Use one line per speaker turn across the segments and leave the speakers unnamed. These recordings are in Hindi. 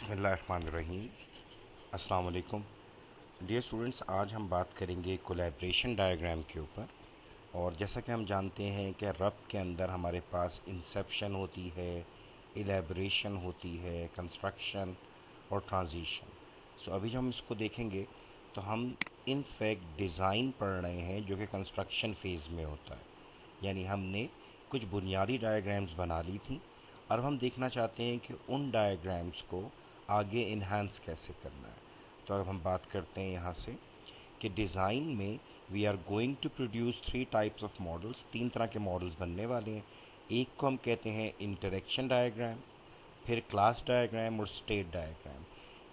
बिस्मिल्लाहिर्रहमानिर्रहीम। अस्सलाम वालेकुम डियर स्टूडेंट्स। आज हम बात करेंगे कोलैबोरेशन डायग्राम के ऊपर। और जैसा कि हम जानते हैं कि रब के अंदर हमारे पास इंसेप्शन होती है, इलेबोरेशन होती है, कंस्ट्रक्शन और ट्रांजिशन। सो अभी जब हम इसको देखेंगे तो हम इन फैक्ट डिज़ाइन पढ़ रहे हैं जो कि कंस्ट्रक्शन फेज़ में होता है। यानी हमने कुछ बुनियादी डायग्राम्स बना ली थी और हम देखना चाहते हैं कि उन डायग्राम्स को आगे इन्हांस कैसे करना है। तो अब हम बात करते हैं यहाँ से कि डिज़ाइन में we are going to produce three types of models. तीन तरह के मॉडल्स बनने वाले हैं। एक को हम कहते हैं इंटरेक्शन डायग्राम, फिर क्लास डायग्राम और स्टेट डायग्राम।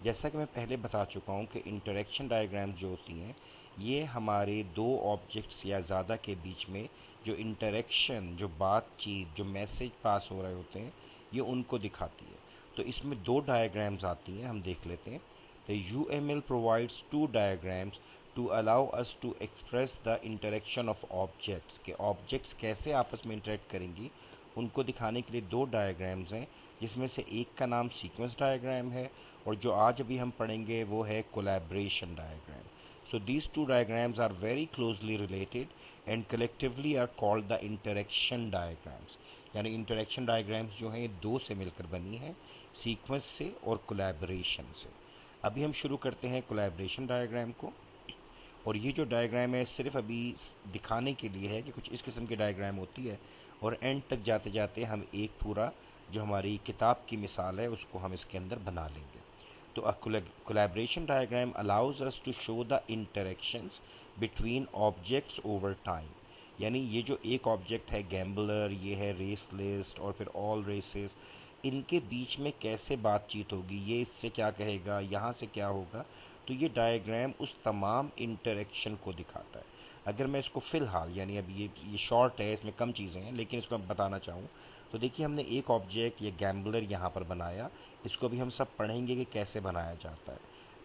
जैसा कि मैं पहले बता चुका हूँ कि इंटरेक्शन डायग्राम्स जो होती हैं ये हमारे दो ऑब्जेक्ट्स या ज़्यादा के बीच में जो इंटरेक्शन, जो बातचीत, जो मैसेज पास हो रहे होते हैं ये उनको दिखाती है। तो इसमें दो डायग्राम्स आती हैं, हम देख लेते हैं। The UML provides two diagrams to allow us to express the interaction of objects के ऑब्जेक्ट्स कैसे आपस में इंटरेक्ट करेंगी उनको दिखाने के लिए दो डायग्राम्स हैं, जिसमें से एक का नाम सीक्वेंस डायग्राम है और जो आज अभी हम पढ़ेंगे वो है collaboration diagram. So these two diagrams are very closely related and collectively are called the interaction diagrams. यानी इंटरेक्शन डायग्राम्स जो हैं ये दो से मिलकर बनी हैं, सीक्वेंस से और कोलैबोरेशन से। अभी हम शुरू करते हैं कोलैबोरेशन डायग्राम को। और ये जो डायग्राम है सिर्फ अभी दिखाने के लिए है कि कुछ इस किस्म की डायग्राम होती है और एंड तक जाते जाते हम एक पूरा जो हमारी किताब की मिसाल है उसको हम इसके अंदर बना लेंगे। तो अ collaboration diagram allows us to show the interactions between objects over time। यानी ये जो एक ऑब्जेक्ट है गैम्बलर, ये है रेस लिस्ट और फिर ऑल रेसेस, इनके बीच में कैसे बातचीत होगी, ये इससे क्या कहेगा, यहाँ से क्या होगा। तो ये डायग्राम उस तमाम इंटरेक्शन को दिखाता है। अगर मैं इसको फ़िलहाल यानी अब ये शॉर्ट है, इसमें कम चीज़ें हैं लेकिन इसको मैं बताना चाहूँ तो देखिए हमने एक ऑब्जेक्ट ये गैम्बलर यहाँ पर बनाया। इसको भी हम सब पढ़ेंगे कि कैसे बनाया जाता है।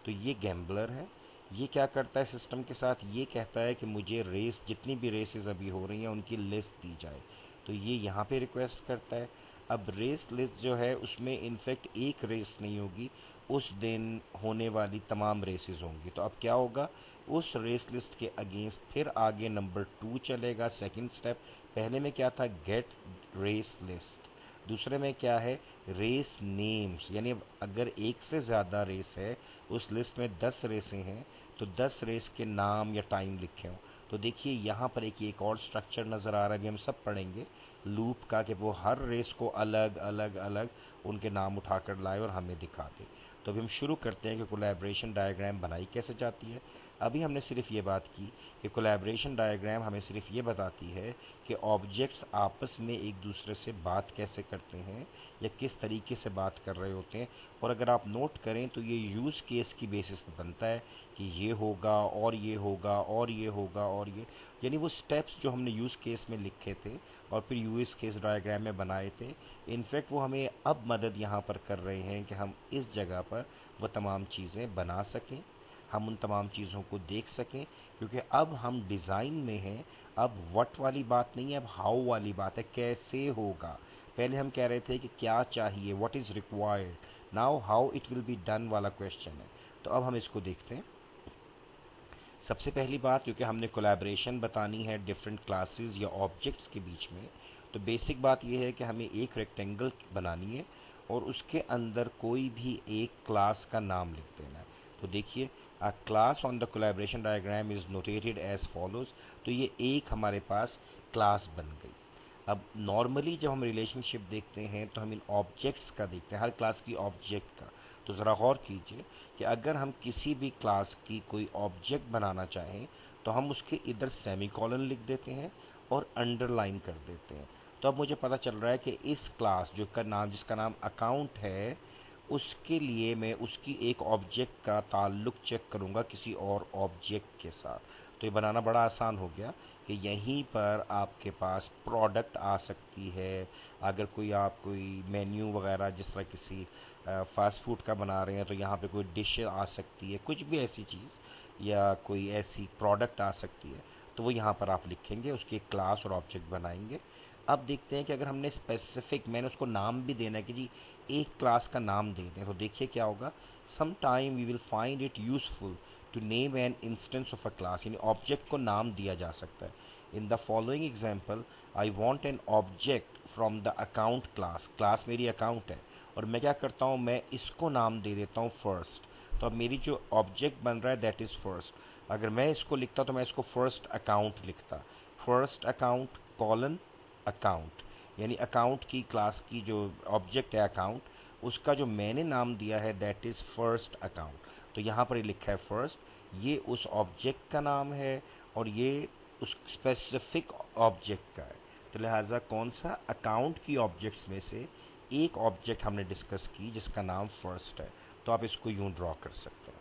तो ये गैम्बलर है। ये क्या करता है सिस्टम के साथ, ये कहता है कि मुझे रेस, जितनी भी रेसेस अभी हो रही हैं उनकी लिस्ट दी जाए। तो ये यहाँ पे रिक्वेस्ट करता है। अब रेस लिस्ट जो है उसमें इनफैक्ट एक रेस नहीं होगी, उस दिन होने वाली तमाम रेसेस होंगी। तो अब क्या होगा, उस रेस लिस्ट के अगेंस्ट फिर आगे नंबर 2 चलेगा, सेकंड स्टेप। पहले में क्या था, गेट रेस लिस्ट। दूसरे में क्या है, रेस नेम्स। यानी अगर एक से ज़्यादा रेस है, उस लिस्ट में 10 रेसें हैं तो 10 रेस के नाम या टाइम लिखे हों। तो देखिए यहाँ पर एक और स्ट्रक्चर नज़र आ रहा है, अभी हम सब पढ़ेंगे लूप का, कि वो हर रेस को अलग अलग अलग उनके नाम उठाकर लाए और हमें दिखा दे। तो अभी हम शुरू करते हैं कि कोलैबोरेशन डायग्राम बनाई कैसे जाती है। अभी हमने सिर्फ ये बात की कि कोलैबोरेशन डायग्राम हमें सिर्फ ये बताती है कि ऑब्जेक्ट्स आपस में एक दूसरे से बात कैसे करते हैं या किस तरीके से बात कर रहे होते हैं। और अगर आप नोट करें तो ये यूज़ केस की बेसिस पे बनता है कि ये होगा और ये होगा और ये होगा और ये, यानी वो स्टेप्स जो हमने यूज़ केस में लिखे थे और फिर यूज़ केस डायग्राम में बनाए थे, इनफैक्ट वो हमें अब मदद यहाँ पर कर रहे हैं कि हम इस जगह पर वो तमाम चीज़ें बना सकें, हम उन तमाम चीज़ों को देख सकें। क्योंकि अब हम डिज़ाइन में हैं, अब व्हाट वाली बात नहीं है, अब हाउ वाली बात है, कैसे होगा। पहले हम कह रहे थे कि क्या चाहिए, what is required, now how it will be done वाला क्वेश्चन है। तो अब हम इसको देखते हैं। सबसे पहली बात, क्योंकि हमने कोलैबोरेशन बतानी है डिफरेंट क्लासेस या ऑब्जेक्ट्स के बीच में, तो बेसिक बात यह है कि हमें एक रेक्टेंगल बनानी है और उसके अंदर कोई भी एक क्लास का नाम लिख देना है। तो देखिए, a class on the collaboration diagram is notated as follows. तो ये एक हमारे पास क्लास बन गई। अब नॉर्मली जब हम रिलेशनशिप देखते हैं तो हम इन ऑब्जेक्ट्स का देखते हैं, हर क्लास की ऑब्जेक्ट का। तो ज़रा गौर कीजिए कि अगर हम किसी भी क्लास की कोई ऑब्जेक्ट बनाना चाहें तो हम उसके इधर सेमीकोलन लिख देते हैं और अंडरलाइन कर देते हैं। तो अब मुझे पता चल रहा है कि इस क्लास जो का नाम, जिसका नाम अकाउंट है, उसके लिए मैं उसकी एक ऑब्जेक्ट का ताल्लुक चेक करूँगा किसी और ऑब्जेक्ट के साथ। तो ये बनाना बड़ा आसान हो गया कि यहीं पर आपके पास प्रोडक्ट आ सकती है। अगर कोई मेन्यू वगैरह जिस तरह किसी फास्ट फूड का बना रहे हैं तो यहाँ पे कोई डिश आ सकती है, कुछ भी ऐसी चीज़ या कोई ऐसी प्रोडक्ट आ सकती है। तो वो यहाँ पर आप लिखेंगे, उसकी एक क्लास और ऑब्जेक्ट बनाएंगे। अब देखते हैं कि अगर हमने स्पेसिफिक, मैंने उसको नाम भी देना है कि जी एक क्लास का नाम दे दें, तो देखिए क्या होगा, some time we will find it useful to name an instance of a class, यानी ऑब्जेक्ट को नाम दिया जा सकता है। In the following example I want an object from the account class, class मेरी अकाउंट है और मैं क्या करता हूँ, मैं इसको नाम दे देता हूँ फर्स्ट। तो अब मेरी जो ऑब्जेक्ट बन रहा है दैट इज़ फर्स्ट। अगर मैं इसको लिखता तो मैं इसको फर्स्ट अकाउंट लिखता, फर्स्ट अकाउंट कॉलन अकाउंट, यानी अकाउंट की क्लास की जो ऑब्जेक्ट है अकाउंट, उसका जो मैंने नाम दिया है दैट इज़ फर्स्ट अकाउंट। तो यहाँ पर ये लिखा है फर्स्ट, ये उस ऑब्जेक्ट का नाम है और ये उस स्पेसिफिक ऑब्जेक्ट का है। तो लिहाजा कौन सा, अकाउंट की ऑब्जेक्ट्स में से एक ऑब्जेक्ट हमने डिस्कस की जिसका नाम फर्स्ट है, तो आप इसको यूं ड्रॉ कर सकते हैं।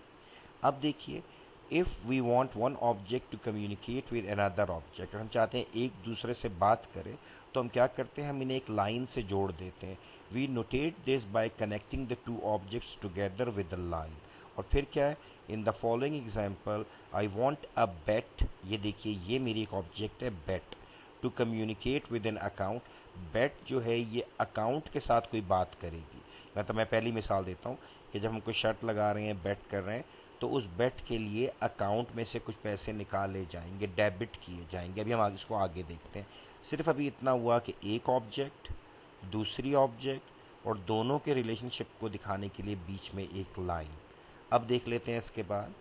अब देखिए, if we want one object to communicate with another object, हम चाहते हैं एक दूसरे से बात करें, तो हम क्या करते हैं, हम इन्हें एक लाइन से जोड़ देते हैं। We notate this by connecting the two objects together with the line. और फिर क्या है, in the following example I want a bet, ये देखिए ये मेरी एक ऑब्जेक्ट है bet, to communicate with an account. Bet जो है ये अकाउंट के साथ कोई बात करेगी। मतलब मैं पहली मिसाल देता हूँ कि जब हम कोई शर्त लगा रहे हैं, बेट कर रहे हैं, तो उस बेट के लिए अकाउंट में से कुछ पैसे निकाले जाएंगे, डेबिट किए जाएंगे। अभी हम आगे इसको आगे देखते हैं। सिर्फ अभी इतना हुआ कि एक ऑब्जेक्ट, दूसरी ऑब्जेक्ट और दोनों के रिलेशनशिप को दिखाने के लिए बीच में एक लाइन। अब देख लेते हैं इसके बाद,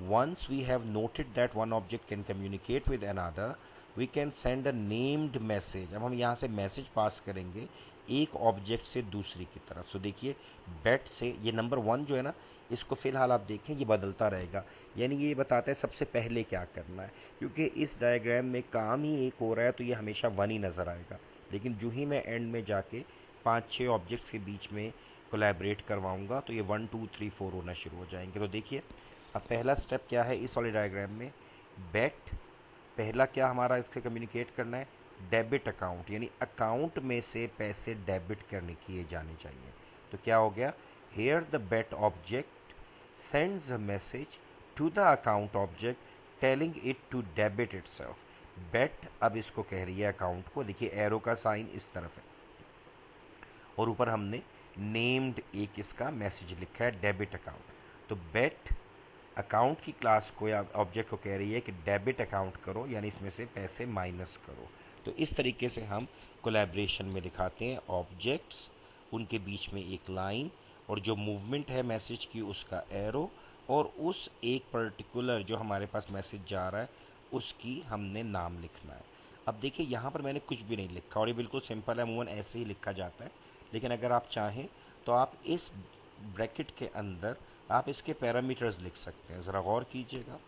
once we have noted that one object can communicate with another, we can send a named message। अब हम यहाँ से मैसेज पास करेंगे एक ऑब्जेक्ट से दूसरी की तरफ। सो देखिए बेट से ये नंबर वन जो है ना, इसको फिलहाल आप देखें ये बदलता रहेगा, यानी ये बताता है सबसे पहले क्या करना है, क्योंकि इस डायग्राम में काम ही एक हो रहा है तो ये हमेशा वन ही नज़र आएगा। लेकिन जो ही मैं एंड में जाके 5-6 ऑब्जेक्ट्स के बीच में कोलैबोरेट करवाऊंगा तो ये 1 2 3 4 होना शुरू हो जाएंगे। तो देखिए अब पहला स्टेप क्या है इस वाले डायग्राम में, बेट पहला क्या हमारा इससे कम्युनिकेट करना है, डेबिट अकाउंट, यानी अकाउंट में से पैसे डेबिट करने किए जाने चाहिए। तो क्या हो गया, here the bet object sends a message to the account object telling it to debit itself. Bet अब इसको कह रही है अकाउंट को, देखिए एरो का साइन इस तरफ है और ऊपर हमने नेम्ड एक इसका मैसेज लिखा है डेबिट अकाउंट। तो बेट अकाउंट की क्लास को या ऑब्जेक्ट को कह रही है कि डेबिट अकाउंट करो, यानी इसमें से पैसे माइनस करो। तो इस तरीके से हम कोलैबोरेशन में दिखाते हैं ऑब्जेक्ट्स, उनके बीच में एक लाइन और जो मूवमेंट है मैसेज की उसका एरो, और उस एक पर्टिकुलर जो हमारे पास मैसेज जा रहा है उसकी हमने नाम लिखना है। अब देखिए यहाँ पर मैंने कुछ भी नहीं लिखा और ये बिल्कुल सिंपल है, अमूमन ऐसे ही लिखा जाता है। लेकिन अगर आप चाहें तो आप इस ब्रैकेट के अंदर आप इसके पैरामीटर्स लिख सकते हैं। ज़रा गौर कीजिएगा,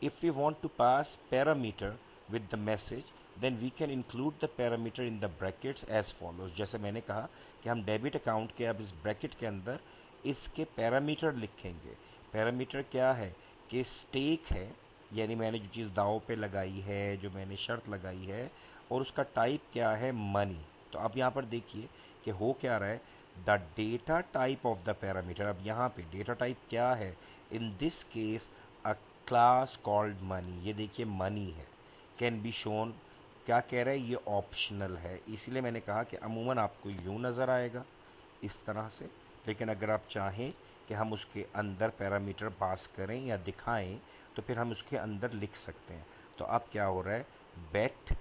if we want to pass parameter with the message then we can include the parameter in the brackets as follows. जैसे मैंने कहा कि हम डेबिट अकाउंट के अब इस ब्रैकेट के अंदर इसके पैरामीटर लिखेंगे। पैरामीटर क्या है कि स्टेक है, यानी मैंने जो चीज़ दाव पे लगाई है, जो मैंने शर्त लगाई है, और उसका टाइप क्या है, मनी। तो अब यहाँ पर देखिए कि हो क्या रहा है, the data type of the parameter. अब यहाँ पे डेटा टाइप क्या है, in this case a class called money, ये देखिए मनी है, कैन बी शोन, क्या कह रहा है, ये ऑप्शनल है। इसीलिए मैंने कहा कि अमूमन आपको यूँ नज़र आएगा इस तरह से, लेकिन अगर आप चाहें कि हम उसके अंदर पैरामीटर पास करें या दिखाएं तो फिर हम उसके अंदर लिख सकते हैं। तो अब क्या हो रहा है, बेट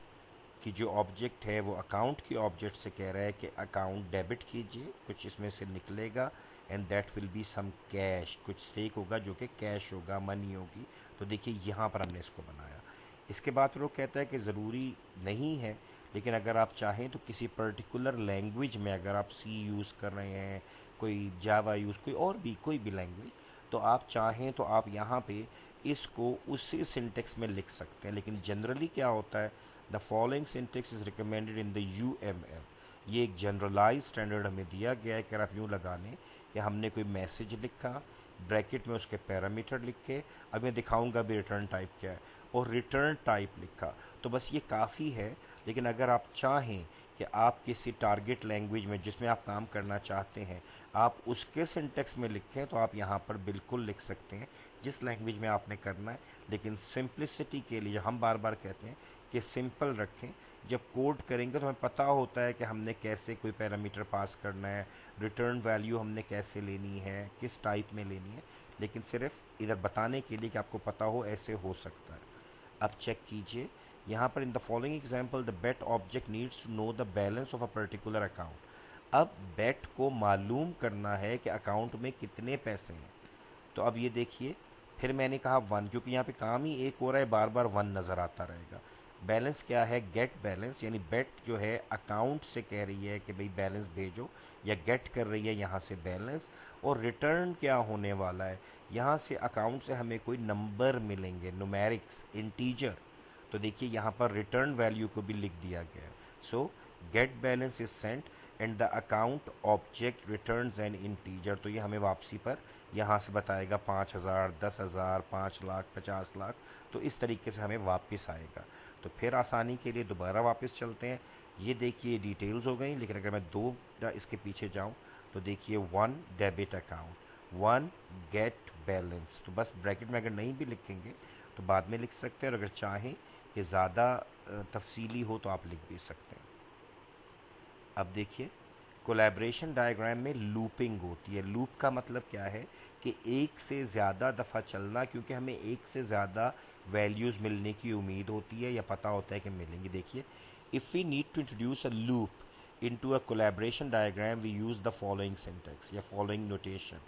कि जो ऑब्जेक्ट है वो अकाउंट की ऑब्जेक्ट से कह रहा है कि अकाउंट डेबिट कीजिए, कुछ इसमें से निकलेगा and that will be some cash, कुछ स्टेक होगा जो कि कैश होगा, मनी होगी। तो देखिए यहाँ पर हमने इसको बनाया। इसके बाद फिर वो कहता है कि ज़रूरी नहीं है, लेकिन अगर आप चाहें तो किसी पर्टिकुलर लैंग्वेज में, अगर आप सी यूज़ कर रहे हैं, कोई जावा यूज़, कोई और भी कोई भी लैंग्वेज, तो आप चाहें तो आप यहाँ पे इसको उसी सिंटेक्स में लिख सकते हैं। लेकिन जनरली क्या होता है, the following syntax is recommended in the UML। ये एक जनरलाइज स्टैंडर्ड हमें दिया गया है कि आप यूँ लगा लें कि हमने कोई मैसेज लिखा, ब्रैकेट में उसके पैरामीटर लिखे, अब मैं दिखाऊंगा भी रिटर्न टाइप क्या है, और रिटर्न टाइप लिखा, तो बस ये काफ़ी है। लेकिन अगर आप चाहें कि आप किसी टारगेट लैंग्वेज में जिसमें आप काम करना चाहते हैं आप उसके सिंटेक्स में लिखें तो आप यहाँ पर बिल्कुल लिख सकते हैं जिस लैंग्वेज में आपने करना है। लेकिन सिंप्लिसिटी के लिए हम बार बार कहते हैं कि सिंपल रखें, जब कोड करेंगे तो हमें पता होता है कि हमने कैसे कोई पैरामीटर पास करना है, रिटर्न वैल्यू हमने कैसे लेनी है, किस टाइप में लेनी है, लेकिन सिर्फ इधर बताने के लिए कि आपको पता हो ऐसे हो सकता है। अब चेक कीजिए यहाँ पर, in the following example the bet object needs to know the balance of a particular account. अब बेट को मालूम करना है कि अकाउंट में कितने पैसे हैं। तो अब ये देखिए, फिर मैंने कहा वन, क्योंकि यहाँ पे काम ही एक हो रहा है, बार बार वन नज़र आता रहेगा। बैलेंस क्या है, गेट बैलेंस, यानी बेट जो है अकाउंट से कह रही है कि भाई बैलेंस भेजो, या गेट कर रही है यहाँ से बैलेंस। और रिटर्न क्या होने वाला है, यहाँ से अकाउंट से हमें कोई नंबर मिलेंगे, न्यूमेरिक्स, इंटीजर। तो देखिए यहाँ पर रिटर्न वैल्यू को भी लिख दिया गया है। So get balance is sent and the account object returns an integer. तो ये हमें वापसी पर यहाँ से बताएगा 5,000, 10,000, 5 लाख, 50 लाख। तो इस तरीके से हमें वापस आएगा। तो फिर आसानी के लिए दोबारा वापस चलते हैं। ये देखिए डिटेल्स हो गई, लेकिन अगर मैं दो इसके पीछे जाऊँ तो देखिए 1 डेबिट अकाउंट, 1 गेट बैलेंस। तो बस ब्रैकेट में अगर नहीं भी लिखेंगे तो बाद में लिख सकते हैं, और अगर चाहें कि ज़्यादा तफसीली हो तो आप लिख भी सकते हैं। अब देखिए कोलैबोरेशन डायग्राम में लूपिंग होती है। लूप का मतलब क्या है कि एक से ज़्यादा दफ़ा चलना, क्योंकि हमें एक से ज़्यादा वैल्यूज़ मिलने की उम्मीद होती है या पता होता है कि मिलेंगी। देखिए, if we need to introduce a loop into a collaboration diagram we use the following syntax या फॉलोइंग नोटेशन।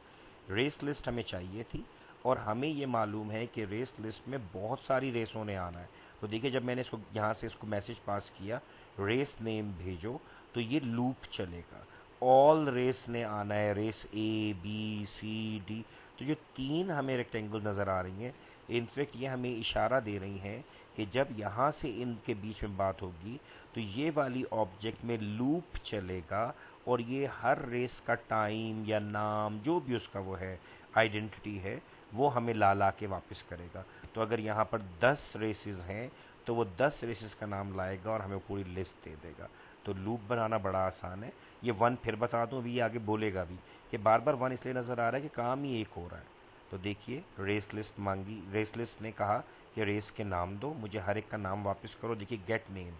रेस लिस्ट हमें चाहिए थी, और हमें ये मालूम है कि रेस लिस्ट में बहुत सारी रेसों ने आना है। तो देखिए जब मैंने इसको यहाँ से इसको मैसेज पास किया, रेस नेम भेजो, तो ये लूप चलेगा। ऑल रेस ने आना है, race A B C D. तो जो तीन हमें रेक्टेंगल नज़र आ रही हैं, इनफेक्ट ये हमें इशारा दे रही हैं कि जब यहाँ से इनके बीच में बात होगी तो ये वाली ऑब्जेक्ट में लूप चलेगा, और ये हर रेस का टाइम या नाम जो भी उसका वो है, आइडेंटिटी है, वो हमें ला ला के वापस करेगा। तो अगर यहाँ पर 10 रेसेस हैं तो वो 10 रेसेस का नाम लाएगा और हमें पूरी लिस्ट दे देगा। तो लूप बनाना बड़ा आसान है। ये वन फिर बता दूं, अभी ये आगे बोलेगा भी कि बार बार वन इसलिए नज़र आ रहा है कि काम ही एक हो रहा है। तो देखिए रेस लिस्ट मांगी, रेस लिस्ट ने कहा कि रेस के नाम दो, मुझे हर एक का नाम वापस करो। देखिए गेट नेम।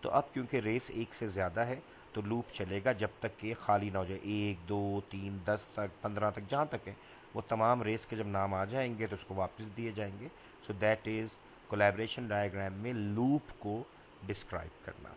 तो अब क्योंकि रेस एक से ज़्यादा है तो लूप चलेगा जब तक कि खाली ना हो जाए, 1 2 3 10 तक, 15 तक, जहाँ तक है वो तमाम रेस के जब नाम आ जाएंगे तो उसको वापस दिए जाएंगे। So that is collaboration diagram में लूप को डिस्क्राइब करना।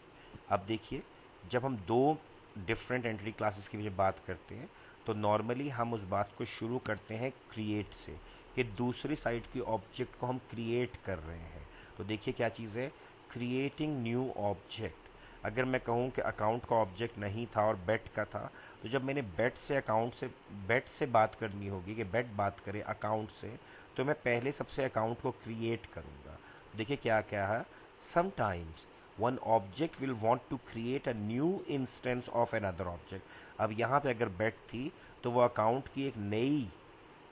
अब देखिए जब हम दो डिफरेंट एंटिटी क्लासेस की बात करते हैं तो नॉर्मली हम उस बात को शुरू करते हैं क्रिएट से, कि दूसरी साइड की ऑब्जेक्ट को हम क्रिएट कर रहे हैं। तो देखिए क्या चीज़ है, क्रिएटिंग न्यू ऑब्जेक्ट। अगर मैं कहूँ कि अकाउंट का ऑब्जेक्ट नहीं था और बेट का था, तो जब मैंने बेट से बात करनी होगी कि बेट बात करे अकाउंट से, तो मैं पहले सबसे अकाउंट को क्रिएट करूँगा। देखिए क्या क्या है, sometimes one object will want to create a new instance of another object. अब यहाँ पे अगर बेट थी तो वो अकाउंट की एक नई,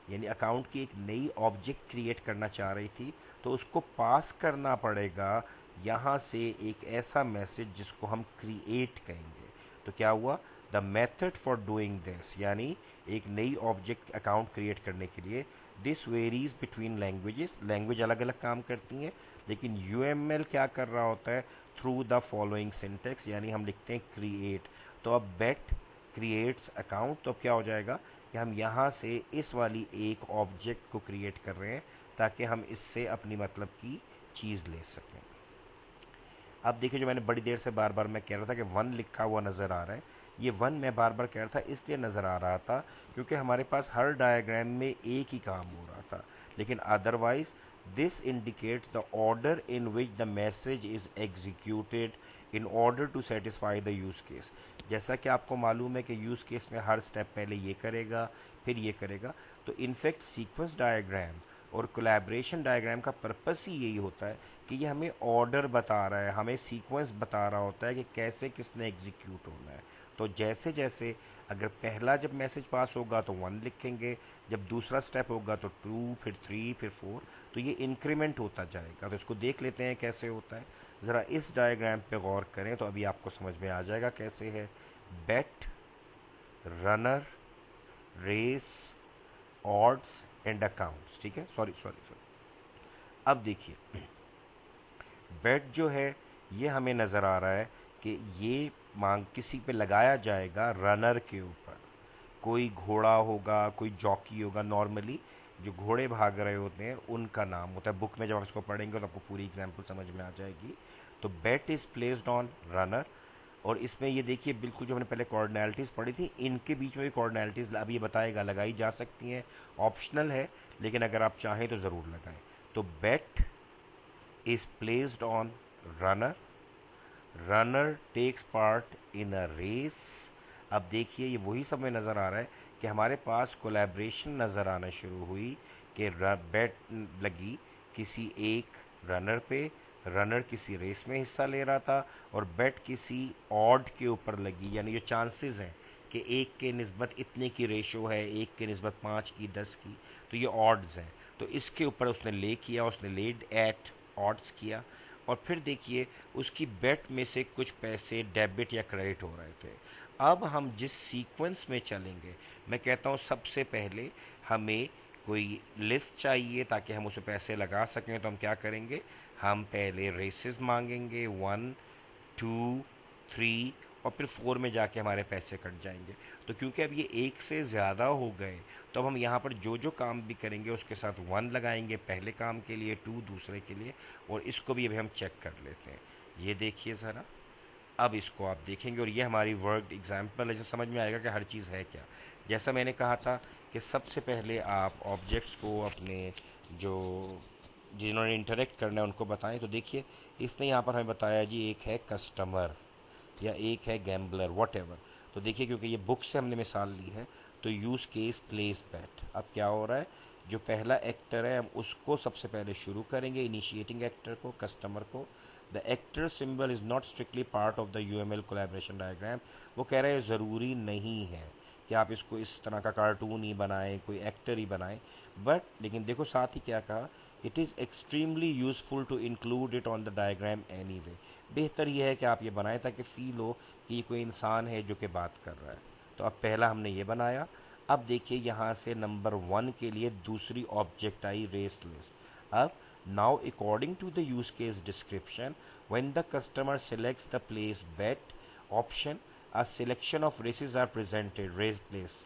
यानी अकाउंट की एक नई ऑब्जेक्ट क्रिएट करना चाह रही थी, तो उसको पास करना पड़ेगा यहाँ से एक ऐसा मैसेज जिसको हम क्रिएट कहेंगे। तो क्या हुआ, the method for doing this, यानी एक नई ऑब्जेक्ट अकाउंट क्रिएट करने के लिए, this varies between languages. Language अलग अलग काम करती हैं, लेकिन यूएमएल क्या कर रहा होता है, थ्रू द फॉलोइंग सिंटेक्स, यानी हम लिखते हैं क्रिएट। तो अब बेट क्रिएट्स अकाउंट, तो अब क्या हो जाएगा कि हम यहाँ से इस वाली एक ऑब्जेक्ट को क्रिएट कर रहे हैं ताकि हम इससे अपनी मतलब की चीज़ ले सकें। अब देखिए जो मैंने बड़ी देर से बार बार मैं कह रहा था कि वन लिखा हुआ नज़र आ रहा है, ये वन मैं बार बार कह रहा था इसलिए नज़र आ रहा था क्योंकि हमारे पास हर डायग्राम में एक ही काम हो रहा था, लेकिन otherwise this indicates the order in which the message is executed in order to satisfy the use case. जैसा कि आपको मालूम है कि यूज़ केस में हर स्टेप पहले ये करेगा फिर ये करेगा। तो इनफैक्ट सीक्वेंस डायग्राम और कोलैबोरेशन डायग्राम का पर्पस ही यही होता है कि ये हमें ऑर्डर बता रहा है, हमें सीक्वेंस बता रहा होता है कि कैसे किसने एग्जीक्यूट होना है। तो जैसे जैसे अगर पहला जब मैसेज पास होगा तो वन लिखेंगे, जब दूसरा स्टेप होगा तो टू, फिर थ्री, फिर फोर, तो ये इंक्रीमेंट होता जाएगा। तो इसको देख लेते हैं कैसे होता है। ज़रा इस डायग्राम पे गौर करें तो अभी आपको समझ में आ जाएगा कैसे है। Bet, runner, race, odds and accounts. ठीक है, सॉरी सॉरी सॉरी। अब देखिए बेट जो है ये हमें नज़र आ रहा है कि ये मांग किसी पे लगाया जाएगा रनर के ऊपर। कोई घोड़ा होगा, कोई जॉकी होगा। नॉर्मली जो घोड़े भाग रहे होते हैं उनका नाम होता है। बुक में जब आप इसको पढ़ेंगे तो आपको पूरी एग्जांपल समझ में आ जाएगी। तो bet is placed on runner. और इसमें ये देखिए, बिल्कुल जो हमने पहले कॉर्डिनैलिटीज़ पढ़ी थी, इनके बीच में भी कॉर्डिनैलिटीज़ अब ये बताएगा लगाई जा सकती हैं। ऑप्शनल है, लेकिन अगर आप चाहें तो ज़रूर लगाएं। तो bet is placed on runner, runner takes part in a race. अब देखिए ये वही सब में नज़र आ रहा है कि हमारे पास कोलैबोरेशन नज़र आना शुरू हुई कि बेट लगी किसी एक रनर पे। रनर किसी रेस में हिस्सा ले रहा था और बेट किसी ऑड के ऊपर लगी, यानी जो चांसेस हैं कि एक के निस्बत इतने की रेशो है, एक के निस्बत 5 की, 10 की, तो ये ऑड्स हैं। तो इसके ऊपर उसने ले किया, उसने लेड एट ऑड्स किया। और फिर देखिए उसकी बेट में से कुछ पैसे डेबिट या क्रेडिट हो रहे थे। अब हम जिस सीक्वेंस में चलेंगे, मैं कहता हूँ सबसे पहले हमें कोई लिस्ट चाहिए ताकि हम उसे पैसे लगा सकें। तो हम क्या करेंगे, हम पहले रेसेस मांगेंगे 1, 2, 3 और फिर 4 में जाके हमारे पैसे कट जाएंगे। तो क्योंकि अब ये एक से ज़्यादा हो गए, तो अब हम यहाँ पर जो जो काम भी करेंगे उसके साथ 1 लगाएंगे पहले काम के लिए, 2 दूसरे के लिए, और इसको भी अभी हम चेक कर लेते हैं। ये देखिए ज़रा, अब इसको आप देखेंगे और ये हमारी वर्कड एग्जाम्पल है, जो समझ में आएगा कि हर चीज़ है क्या। जैसा मैंने कहा था कि सबसे पहले आप ऑब्जेक्ट्स को अपने जो जिन्होंने इंटरेक्ट करना है उनको बताएं। तो देखिए इसने यहाँ पर हमें बताया जी, एक है कस्टमर या एक है गैम्बलर, वट एवर। तो देखिए क्योंकि ये बुक से हमने मिसाल ली है, तो यूज़ केस प्लेस बैट। अब क्या हो रहा है, जो पहला एक्टर है हम उसको सबसे पहले शुरू करेंगे, इनिशिएटिंग एक्टर को, कस्टमर को। The actor symbol is not strictly part of the UML collaboration diagram. वो कह रहे हैं ज़रूरी नहीं है कि आप इसको इस तरह का कार्टून ही बनाएं, कोई एक्टर ही बनाएं, बट लेकिन देखो साथ ही क्या कहा, it is extremely useful to include it on the diagram anyway. बेहतर यह है कि आप ये बनाएं ताकि फील हो कि ये कोई इंसान है जो कि बात कर रहा है। तो अब पहला हमने ये बनाया। अब देखिए यहाँ से नंबर 1 के लिए दूसरी ऑब्जेक्ट आई, रेस लिस्ट। अब now according to the use case description, when the customer selects the place bet option, a selection of races are presented,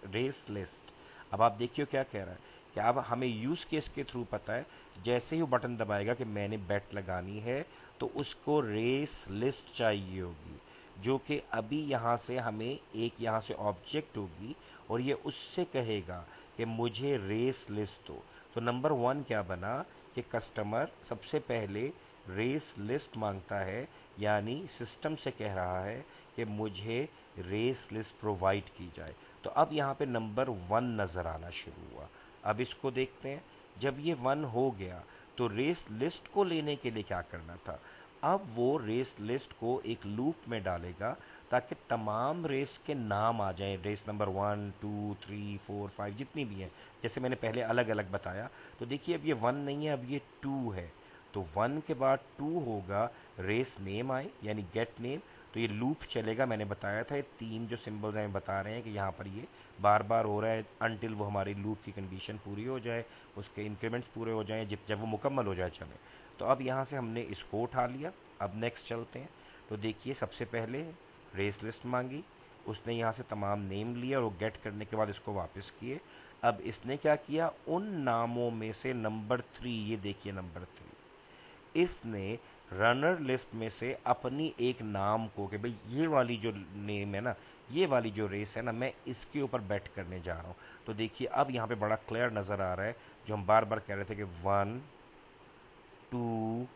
race list. अब आप देखिए क्या कह रहा है कि अब हमें यूज़ केस के थ्रू पता है, जैसे ही वो बटन दबाएगा कि मैंने बेट लगानी है, तो उसको रेस लिस्ट चाहिए होगी, जो कि अभी यहाँ से हमें एक यहाँ से ऑब्जेक्ट होगी और ये उससे कहेगा कि मुझे रेस लिस्ट दो। तो नंबर 1 क्या बना कि कस्टमर सबसे पहले रेस लिस्ट मांगता है, यानी सिस्टम से कह रहा है कि मुझे रेस लिस्ट प्रोवाइड की जाए। तो अब यहाँ पे नंबर 1 नज़र आना शुरू हुआ। अब इसको देखते हैं, जब ये 1 हो गया तो रेस लिस्ट को लेने के लिए क्या करना था, अब वो रेस लिस्ट को एक लूप में डालेगा ताकि तमाम रेस के नाम आ जाएं, रेस नंबर 1, 2, 3, 4, 5 जितनी भी हैं, जैसे मैंने पहले अलग अलग बताया। तो देखिए अब ये 1 नहीं है, अब ये 2 है। तो 1 के बाद 2 होगा, रेस नेम आए यानी गेट नेम। तो ये लूप चलेगा, मैंने बताया था ये 3 जो सिंबल्स हैं बता रहे हैं कि यहाँ पर ये बार बार हो रहा है अनटिल वो हमारी लूप की कंडीशन पूरी हो जाए, उसके इंक्रीमेंट्स पूरे हो जाएं, जब वो मुकम्मल हो जाए चले। तो अब यहाँ से हमने इसको उठा लिया। अब नेक्स्ट चलते हैं। तो देखिए सबसे पहले रेस लिस्ट मांगी, उसने यहाँ से तमाम नेम लिया और वो गेट करने के बाद इसको वापस किए। अब इसने क्या किया, उन नामों में से नंबर 3, ये देखिए नंबर 3, इसने रनर लिस्ट में से अपनी एक नाम को कि भाई ये वाली जो नेम है ना, ये वाली जो रेस है ना, मैं इसके ऊपर बैट करने जा रहा हूँ। तो देखिए अब यहाँ पे बड़ा क्लियर नज़र आ रहा है, जो हम बार बार कह रहे थे कि 1, 2,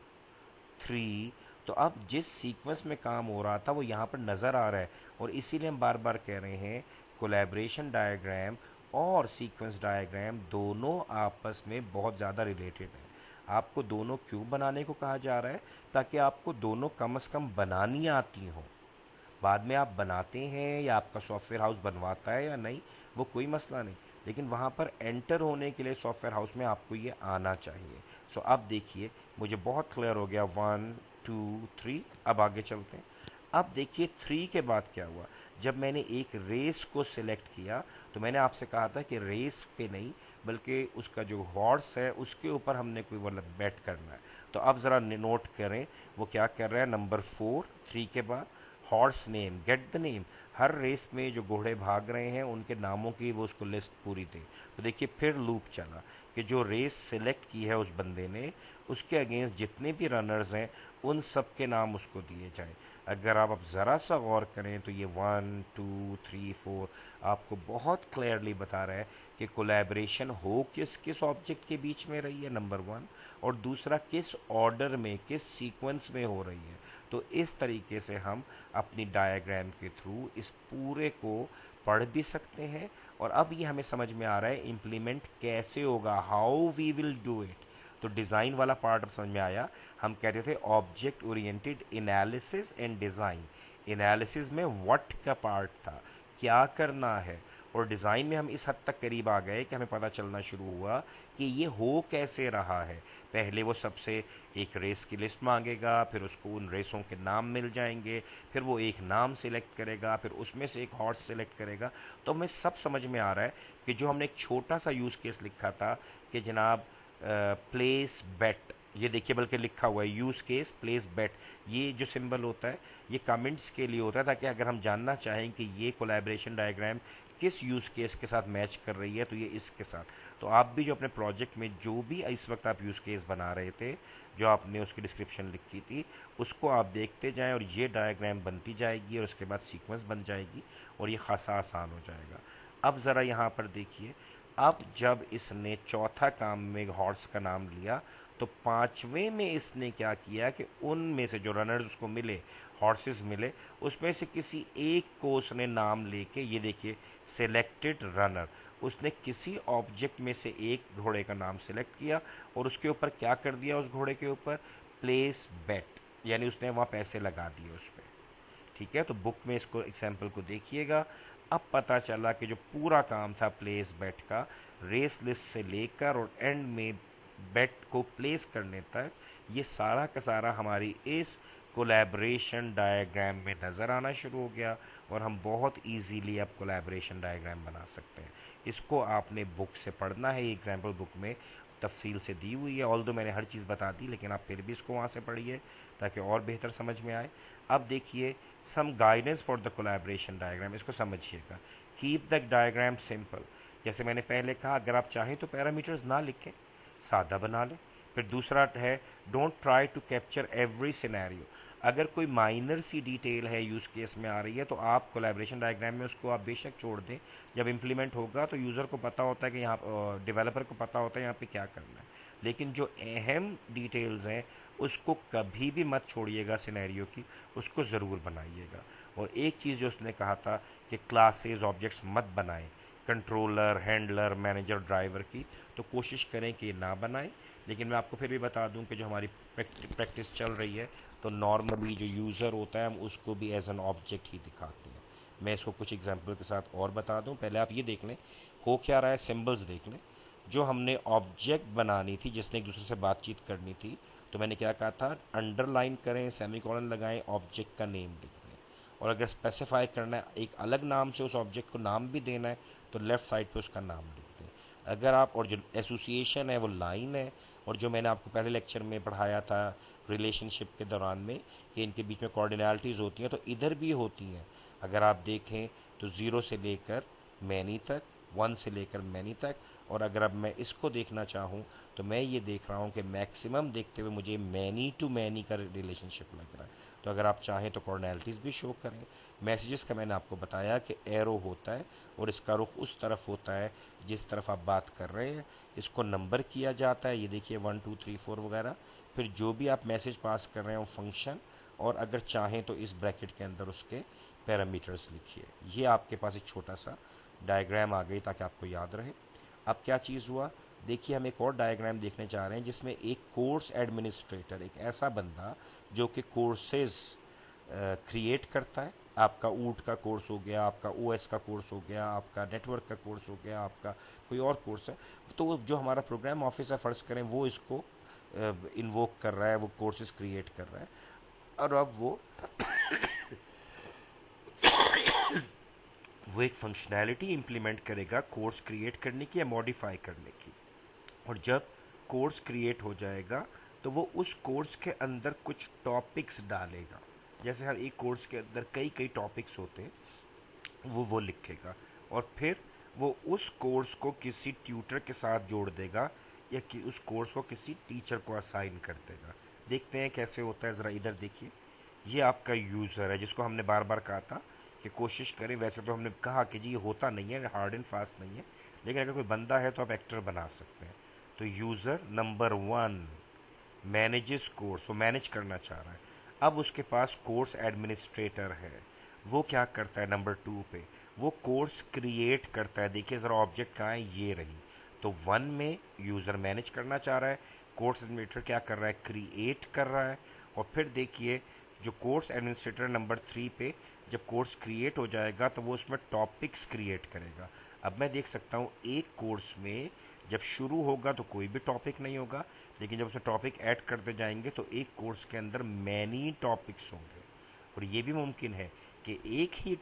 3। तो अब जिस सीक्वेंस में काम हो रहा था वो यहाँ पर नज़र आ रहा है, और इसीलिए हम बार बार कह रहे हैं कोलैबोरेशन डायग्राम और सीक्वेंस डायग्राम दोनों आपस में बहुत ज़्यादा रिलेटेड हैं। आपको दोनों क्यों बनाने को कहा जा रहा है, ताकि आपको दोनों कम से कम बनानी आती हो। बाद में आप बनाते हैं या आपका सॉफ्टवेयर हाउस बनवाता है या नहीं, वो कोई मसला नहीं, लेकिन वहाँ पर एंटर होने के लिए सॉफ्टवेयर हाउस में आपको ये आना चाहिए। सो अब देखिए मुझे बहुत क्लियर हो गया, 1, 2, 3। अब आगे चलते हैं। अब देखिए 3 के बाद क्या हुआ, जब मैंने एक रेस को सिलेक्ट किया तो मैंने आपसे कहा था कि रेस पे नहीं बल्कि उसका जो हॉर्स है उसके ऊपर हमने कोई वाला बैट करना है। तो अब ज़रा नोट करें वो क्या कर रहा है। नंबर 4 3 के बाद horse name, get the name. हर रेस में जो घोड़े भाग रहे हैं उनके नामों की वो उसको लिस्ट पूरी दे। तो देखिए फिर लूप चला कि जो रेस सिलेक्ट की है उस बंदे ने उसके अगेंस्ट जितने भी रनर्स हैं उन सब के नाम उसको दिए जाएं। अगर आप अब ज़रा सा गौर करें तो ये 1 2 3 4 आपको बहुत क्लियरली बता रहा है कि कोलैबोरेशन हो किस किस ऑब्जेक्ट के बीच में रही है, नंबर 1, और दूसरा किस ऑर्डर में किस सीक्वेंस में हो रही है। तो इस तरीके से हम अपनी डायग्राम के थ्रू इस पूरे को पढ़ भी सकते हैं और अब ये हमें समझ में आ रहा है इम्प्लीमेंट कैसे होगा, how we will do it. तो डिज़ाइन वाला पार्ट समझ में आया। हम कहते थे object oriented analysis and design. Analysis में व्हाट का पार्ट था, क्या करना है, और डिज़ाइन में हम इस हद तक करीब आ गए कि हमें पता चलना शुरू हुआ कि ये हो कैसे रहा है। पहले वो सबसे एक रेस की लिस्ट मांगेगा, फिर उसको उन रेसों के नाम मिल जाएंगे, फिर वो एक नाम सिलेक्ट करेगा, फिर उसमें से एक हॉर्स सिलेक्ट करेगा। तो हमें सब समझ में आ रहा है कि जो हमने एक छोटा सा यूज़ केस लिखा था कि जनाब प्लेस बेट, ये देखिए बल्कि लिखा हुआ है यूज़ केस प्लेस बेट, ये जो सिंबल होता है ये कमेंट्स के लिए होता है ताकि अगर हम जानना चाहें कि ये कोलैबोरेशन डायग्राम किस यूज़ केस के साथ मैच कर रही है तो ये इसके साथ। तो आप भी जो अपने प्रोजेक्ट में जो भी इस वक्त आप यूज़ केस बना रहे थे, जो आपने उसकी डिस्क्रिप्शन लिखी थी, उसको आप देखते जाएं और ये डायग्राम बनती जाएगी और उसके बाद सीक्वेंस बन जाएगी और ये खासा आसान हो जाएगा। अब ज़रा यहाँ पर देखिए, अब जब इसने चौथा काम में हॉर्स का नाम लिया तो पांचवें में इसने क्या किया कि उनमें से जो रनर्स उसको मिले, हॉर्सेस मिले, उसमें से किसी एक को उसने नाम लेके, ये देखिए सेलेक्टेड रनर, उसने किसी ऑब्जेक्ट में से एक घोड़े का नाम सेलेक्ट किया और उसके ऊपर क्या कर दिया, उस घोड़े के ऊपर प्लेस बेट, यानी उसने वहाँ पैसे लगा दिए उस पर। ठीक है, तो बुक में इसको एग्जाम्पल को देखिएगा। अब पता चला कि जो पूरा काम था प्लेस बेट का, रेस लिस्ट से लेकर और एंड में बेट को प्लेस करने तक, ये सारा का सारा हमारी इस कोलैबोरेशन डायग्राम में नज़र आना शुरू हो गया और हम बहुत इजीली अब कोलैबोरेशन डायग्राम बना सकते हैं। इसको आपने बुक से पढ़ना है, ये एग्जाम्पल बुक में तफसील से दी हुई है। ऑल दो मैंने हर चीज़ बता दी लेकिन आप फिर भी इसको वहाँ से पढ़िए ताकि और बेहतर समझ में आए। अब देखिए some guidance for the collaboration diagram, इसको समझिएगा। कीप द डायग्राम सिंपल, जैसे मैंने पहले कहा अगर आप चाहें तो पैरामीटर्स ना लिखें, सादा बना लें। फिर दूसरा है don't try to capture every scenario, अगर कोई माइनर सी डिटेल है यूज़ केस में आ रही है तो आप कोलैबोरेशन डायग्राम में उसको आप बेशक छोड़ दें। जब इम्प्लीमेंट होगा तो यूज़र को पता होता है कि यहाँ, डेवलपर को पता होता है यहाँ पे क्या करना है, लेकिन जो अहम डिटेल्स हैं उसको कभी भी मत छोड़िएगा सिनेरियो की, उसको ज़रूर बनाइएगा। और एक चीज़ जो उसने कहा था कि क्लासेस ऑब्जेक्ट्स मत बनाएं, कंट्रोलर, हैंडलर, मैनेजर, ड्राइवर की, तो कोशिश करें कि ये ना बनाएं। लेकिन मैं आपको फिर भी बता दूं कि जो हमारी प्रैक्टिस चल रही है तो नॉर्मली जो यूज़र होता है हम उसको भी एज एन ऑब्जेक्ट ही दिखाते हैं। मैं इसको कुछ एग्जांपल के साथ और बता दूं, पहले आप ये देख लें हो क्या रहा है, सिंबल्स देख लें। जो हमने ऑब्जेक्ट बनानी थी जिसने एक दूसरे से बातचीत करनी थी, तो मैंने क्या कहा था, अंडरलाइन करें, सेमीकोलन लगाएं, ऑब्जेक्ट का नेम लिख दें। और अगर स्पेसिफाई करना है एक अलग नाम से उस ऑब्जेक्ट को नाम भी देना है तो लेफ़्ट साइड पे उसका नाम लिख दें। अगर आप, और जो एसोसिएशन है वो लाइन है, और जो मैंने आपको पहले लेक्चर में पढ़ाया था रिलेशनशिप के दौरान में कि इनके बीच में कोऑर्डिनैलिटीज़ होती हैं, तो इधर भी होती हैं। अगर आप देखें तो ज़ीरो से लेकर मैनी तक, 1 से लेकर मैनी तक, और अगर अब मैं इसको देखना चाहूँ तो मैं ये देख रहा हूँ कि मैक्सिमम देखते हुए मुझे मैनी टू मैनी का रिलेशनशिप लग रहा है। तो अगर आप चाहें तो कोऑर्डिनैलिटीज़ भी शो करें। मैसेजेस का मैंने आपको बताया कि एरो होता है और इसका रुख उस तरफ होता है जिस तरफ आप बात कर रहे हैं। इसको नंबर किया जाता है, ये देखिए 1 2 3 4 वगैरह। फिर जो भी आप मैसेज पास कर रहे हो फंक्शन, और अगर चाहें तो इस ब्रैकेट के अंदर उसके पैरामीटर्स लिखिए। ये आपके पास एक छोटा सा डायग्राम आ गई ताकि आपको याद रहे। अब क्या चीज़ हुआ, देखिए हम एक और डायग्राम देखने जा रहे हैं जिसमें एक कोर्स एडमिनिस्ट्रेटर, एक ऐसा बंदा जो कि कोर्सेज क्रिएट करता है। आपका ऊट का कोर्स हो गया, आपका ओएस का कोर्स हो गया, आपका नेटवर्क का कोर्स हो गया, आपका कोई और कोर्स है, तो जो हमारा प्रोग्राम ऑफिस है फ़र्ज़ करें वो इसको इन्वोक कर रहा है, वो कोर्सेज क्रिएट कर रहा है। और अब वो वो एक फंक्शनैलिटी इम्प्लीमेंट करेगा कोर्स क्रिएट करने की या मॉडिफाई करने की। और जब कोर्स क्रिएट हो जाएगा तो वो उस कोर्स के अंदर कुछ टॉपिक्स डालेगा। जैसे हर एक कोर्स के अंदर कई कई टॉपिक्स होते हैं, वो लिखेगा। और फिर वो उस कोर्स को किसी ट्यूटर के साथ जोड़ देगा या कि उस कोर्स को किसी टीचर को असाइन कर देगा। देखते हैं कैसे होता है, ज़रा इधर देखिए। ये आपका यूज़र है जिसको हमने बार बार कहा था कि कोशिश करें। वैसे तो हमने कहा कि जी ये होता नहीं है, हार्ड एंड फास्ट नहीं है, लेकिन अगर कोई बंदा है तो आप एक्टर बना सकते हैं। तो यूज़र नंबर 1 मैनेजेस कोर्स, वो मैनेज करना चाह रहा है। अब उसके पास कोर्स एडमिनिस्ट्रेटर है, वो क्या करता है नंबर 2 पे, वो कोर्स क्रिएट करता है। देखिए ज़रा ऑब्जेक्ट कहाँ है, ये रही। तो 1 में यूज़र मैनेज करना चाह रहा है, कोर्स एडमिनिस्ट्रेटर क्या कर रहा है, क्रिएट कर रहा है। और फिर देखिए जो कोर्स एडमिनिस्ट्रेटर नंबर 3 पे जब कोर्स क्रिएट हो जाएगा तो वो उसमें टॉपिक्स क्रिएट करेगा। अब मैं देख सकता हूँ एक कोर्स में जब शुरू होगा तो कोई भी टॉपिक नहीं होगा, लेकिन जब उसमें टॉपिक ऐड करते जाएंगे तो एक कोर्स के अंदर मैनी टॉपिक्स होंगे। और ये भी मुमकिन है कि एक ही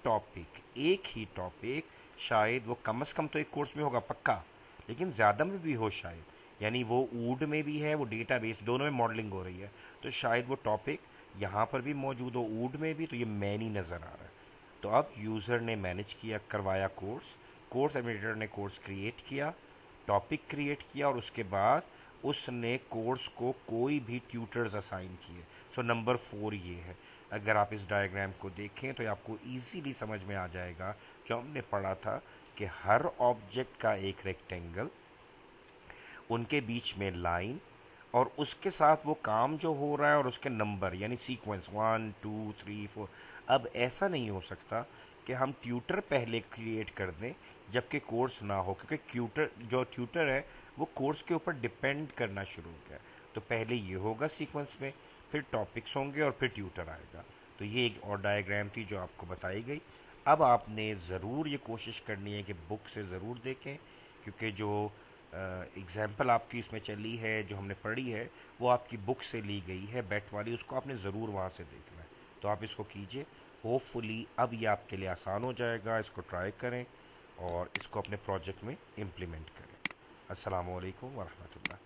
टॉपिक शायद वो कम से कम तो एक कोर्स में होगा पक्का, लेकिन ज़्यादा में भी हो शायद। यानी वो वूड में भी है, वो डेटाबेस दोनों में मॉडलिंग हो रही है, तो शायद वो टॉपिक यहाँ पर भी मौजूद हो वूड में भी, तो ये मैनी नज़र आ रहा है। तो अब यूज़र ने मैनेज किया, करवाया कोर्स, कोर्स एडमिनिस्ट्रेटर ने कोर्स क्रिएट किया, टॉपिक क्रिएट किया, और उसके बाद उसने कोर्स को कोई भी ट्यूटर्स असाइन किए। सो नंबर 4 ये है। अगर आप इस डायग्राम को देखें तो आपको इजीली समझ में आ जाएगा जो हमने पढ़ा था कि हर ऑब्जेक्ट का एक रेक्टेंगल, उनके बीच में लाइन, और उसके साथ वो काम जो हो रहा है और उसके नंबर यानी सीक्वेंस 1 2 3 4। अब ऐसा नहीं हो सकता कि हम ट्यूटर पहले क्रिएट कर दें जबकि कोर्स ना हो, क्योंकि ट्यूटर है वो कोर्स के ऊपर डिपेंड करना शुरू हो गया। तो पहले ये होगा सीक्वेंस में, फिर टॉपिक्स होंगे और फिर ट्यूटर आएगा। तो ये एक और डायग्राम थी जो आपको बताई गई। अब आपने ज़रूर ये कोशिश करनी है कि बुक से ज़रूर देखें, क्योंकि जो एग्जाम्पल आपकी इसमें चली है, जो हमने पढ़ी है, वो आपकी बुक से ली गई है बेट वाली, उसको आपने ज़रूर वहाँ से देखना है। तो आप इसको कीजिए, होपफुली अब ये आपके लिए आसान हो जाएगा। इसको ट्राई करें और इसको अपने प्रोजेक्ट में इम्प्लीमेंट करें। अस्सलाम वालेकुम वरहमतुल्लाह।